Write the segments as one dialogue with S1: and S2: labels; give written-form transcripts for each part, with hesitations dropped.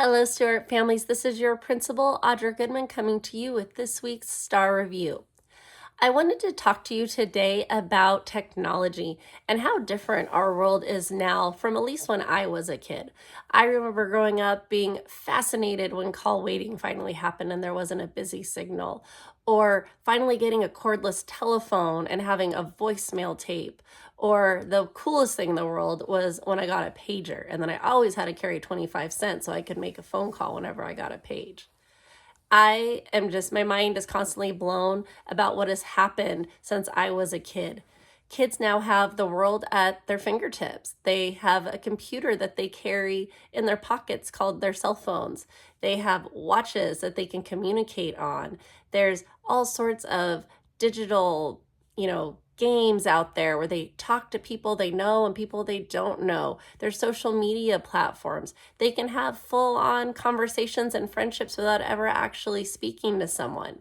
S1: Hello, Stewart families. This is your principal, Audra Goodman, coming to you with this week's Star Review. I wanted to talk to you today about technology and how different our world is now from at least when I was a kid. I remember growing up being fascinated when call waiting finally happened and there wasn't a busy signal, or finally getting a cordless telephone and having a voicemail tape. Or the coolest thing in the world was when I got a pager, and then I always had to carry 25 cents so I could make a phone call whenever I got a page. My mind is constantly blown about what has happened since I was a kid. Kids now have the world at their fingertips. They have a computer that they carry in their pockets called their cell phones. They have watches that they can communicate on. There's all sorts of digital, games out there where they talk to people they know and people they don't know. There's social media platforms. They can have full-on conversations and friendships without ever actually speaking to someone.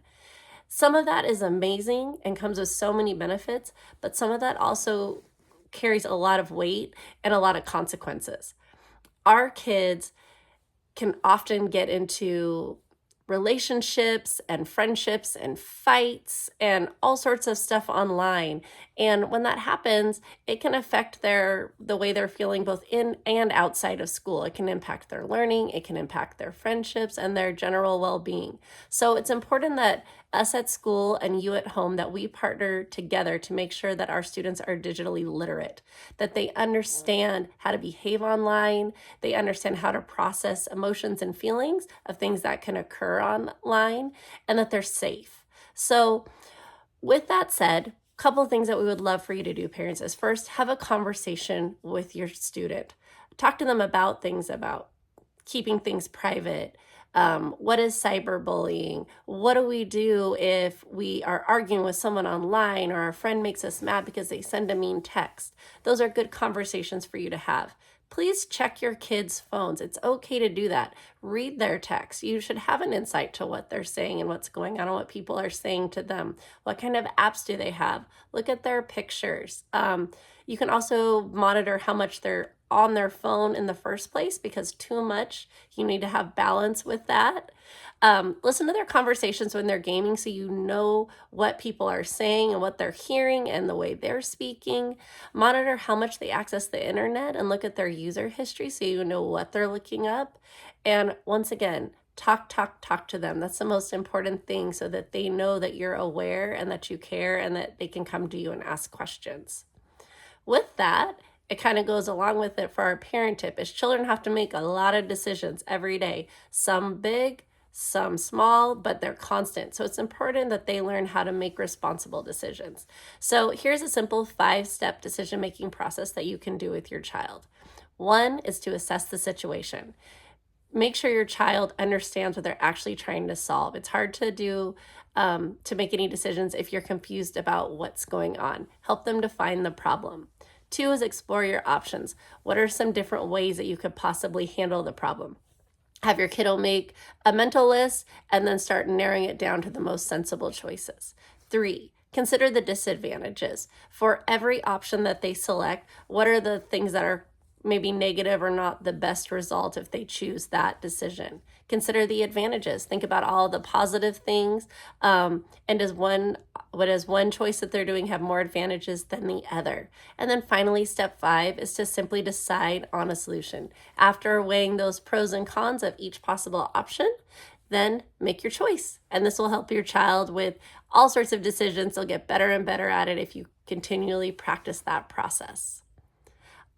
S1: Some of that is amazing and comes with so many benefits, but some of that also carries a lot of weight and a lot of consequences. Our kids can often get into relationships and friendships and fights and all sorts of stuff online. And when that happens, it can affect the way they're feeling both in and outside of school. It can impact their learning, it can impact their friendships and their general well-being. So it's important that us at school and you at home, that we partner together to make sure that our students are digitally literate, that they understand how to behave online, they understand how to process emotions and feelings of things that can occur online, and that they're safe. So with that said, a couple of things that we would love for you to do, parents, is first, have a conversation with your student. Talk to them about things about keeping things private. What is cyberbullying? What do we do if we are arguing with someone online or our friend makes us mad because they send a mean text? Those are good conversations for you to have. Please check your kids' phones. It's okay to do that. Read their texts. You should have an insight to what they're saying and what's going on and what people are saying to them. What kind of apps do they have? Look at their pictures. You can also monitor how much they're on their phone in the first place, because too much, you need to have balance with that. Listen to their conversations when they're gaming so you know what people are saying and what they're hearing and the way they're speaking. Monitor how much they access the internet and look at their user history so you know what they're looking up. And once again, talk to them. That's the most important thing, so that they know that you're aware and that you care and that they can come to you and ask questions. With that, it kind of goes along with it for our parent tip, is children have to make a lot of decisions every day, some big, some small, but they're constant. So it's important that they learn how to make responsible decisions. So here's a simple 5-step decision-making process that you can do with your child. One is to assess the situation. Make sure your child understands what they're actually trying to solve. It's hard to do to make any decisions if you're confused about what's going on. Help them define the problem. 2 is explore your options. What are some different ways that you could possibly handle the problem? Have your kiddo make a mental list and then start narrowing it down to the most sensible choices. 3, consider the disadvantages. For every option that they select, what are the things that are maybe negative or not the best result if they choose that decision? Consider the advantages. Think about all the positive things. And does one choice that they're doing have more advantages than the other? And then finally, step 5 is to simply decide on a solution. After weighing those pros and cons of each possible option, then make your choice. And this will help your child with all sorts of decisions. They'll get better and better at it if you continually practice that process.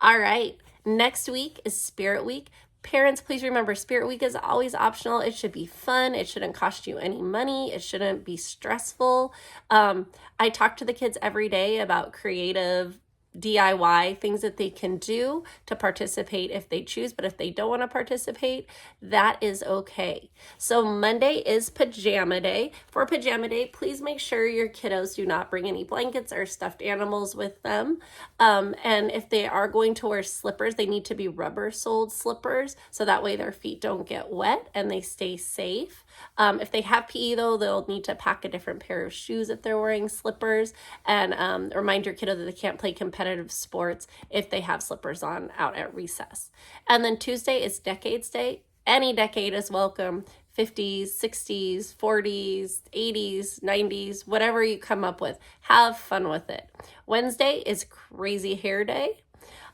S1: All right, next week is Spirit Week. Parents, please remember, Spirit Week is always optional. It should be fun. It shouldn't cost you any money. It shouldn't be stressful. I talk to the kids every day about creative DIY things that they can do to participate if they choose, but if they don't want to participate, that is okay. So Monday is Pajama Day. For Pajama Day, please make sure your kiddos do not bring any blankets or stuffed animals with them. And if they are going to wear slippers, they need to be rubber-soled slippers, so that way their feet don't get wet and they stay safe. If they have PE though, they'll need to pack a different pair of shoes if they're wearing slippers, and remind your kiddo that they can't play competitive sports if they have slippers on out at recess. And then Tuesday is Decades Day. Any decade is welcome. 50s, 60s, 40s, 80s, 90s, whatever you come up with. Have fun with it. Wednesday is Crazy Hair Day.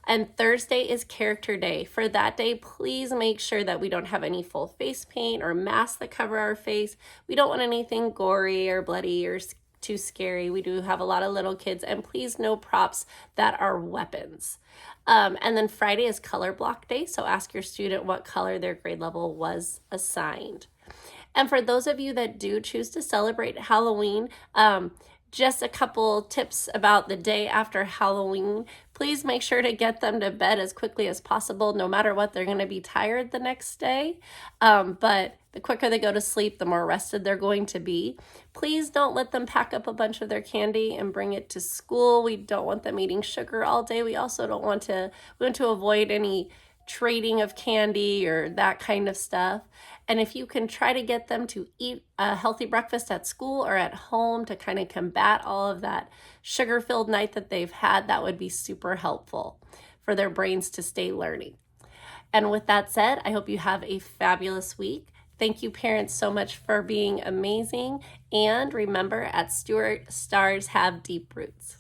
S1: And Thursday is Character Day. For that day, please make sure that we don't have any full face paint or masks that cover our face. We don't want anything gory or bloody or too scary. We do have a lot of little kids, and please no props that are weapons. And then Friday is Color Block Day, so ask your student what color their grade level was assigned. And for those of you that do choose to celebrate Halloween, just a couple tips about the day after Halloween. Please make sure to get them to bed as quickly as possible. No matter what, they're going to be tired the next day. But the quicker they go to sleep, the more rested they're going to be. Please don't let them pack up a bunch of their candy and bring it to school. We don't want them eating sugar all day. We also don't want to, we want to avoid any trading of candy or that kind of stuff. And if you can try to get them to eat a healthy breakfast at school or at home to kind of combat all of that sugar-filled night that they've had, that would be super helpful for their brains to stay learning. And with that said, I hope you have a fabulous week. Thank you, parents, so much for being amazing. And remember, at Stewart, stars have deep roots.